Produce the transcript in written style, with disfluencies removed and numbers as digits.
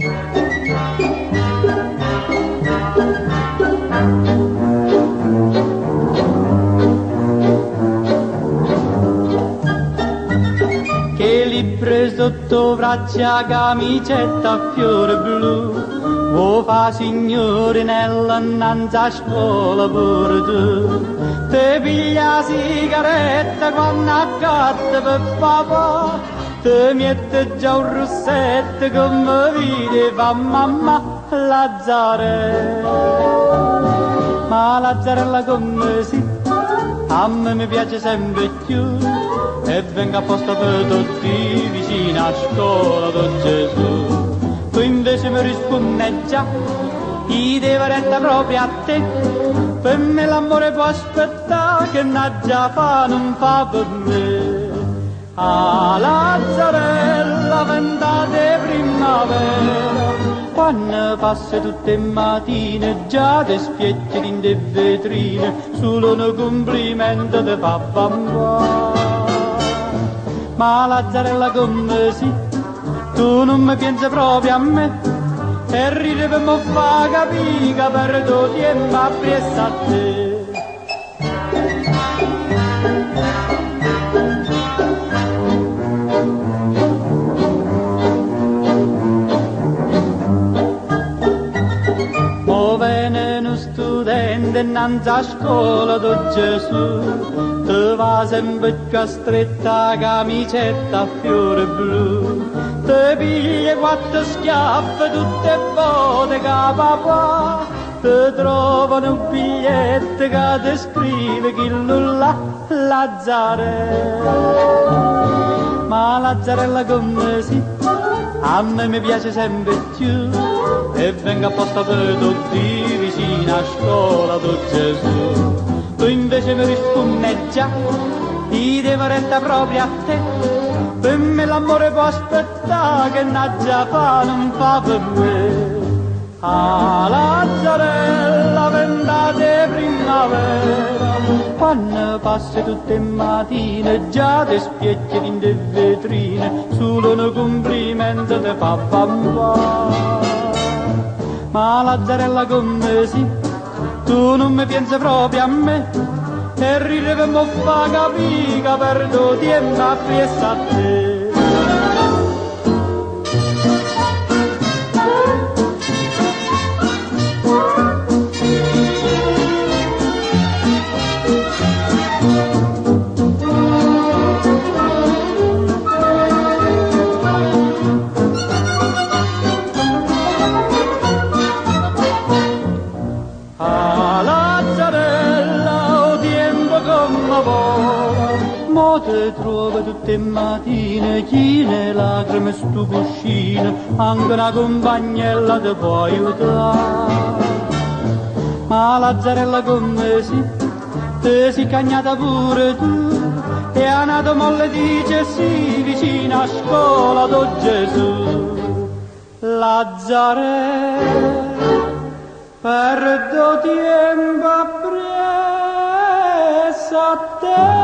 Che li preso sotto braccia camicetta a fiore blu, o fa signorinella innanzi a scuola pure tu. Te piglia la sigaretta quando accatta per papà, te mette già un rossetto come vede fa mamma Lazzarella. Ma Lazzarella come si, a me mi piace sempre più, e venga apposta per tutti vicino a scuola do Gesù. Tu invece mi rispondi già, chi deve retta proprio a te, per me l'amore può aspettare, che n'a già fa non fa per me. Ah, Lazzarella, ventate primavera, quando passi tutte le mattine già ti spiecchi in de vetrine, solo un complimento ti fa bambà. Ma Lazzarella come si, tu non mi pensi proprio a me, e ride per me fa capire che perdo tempo appresso a te. Mo viene uno studente innanzi a scuola do Gesù, te va sempre più a stretta camicetta a fiore blu, te piglia quattro schiaffe tutte volte che papà, te trovano un biglietto che ti scrive chi là Lazzarella. Ma Lazzarella come si, a me mi piace sempre più, e venga apposta per tutti vicino a scuola do Gesù. Tu invece mi rispondi già, ti devo retta proprio a te, per me l'amore può aspettare, che n'a già fa non fa per me. Ah, Lazzarella, ventate primavera, quando passi tutte le mattine già ti spiecchi in de vetrine, solo un complimento ti fa bambà. Ma Lazzarella come si, tu non mi pensi proprio a me, e ride per me fa capire che perdo tempo appresso a te. Mo te trovo tutte le mattine chine lacrime stu cuscino, anche una compagnella ti può aiutare. Ma Lazzarella come si, te si cagnata pure tu, e a nato molle dice sì vicino a scuola do Gesù. Lazzarella, perdo tempo appresso a te.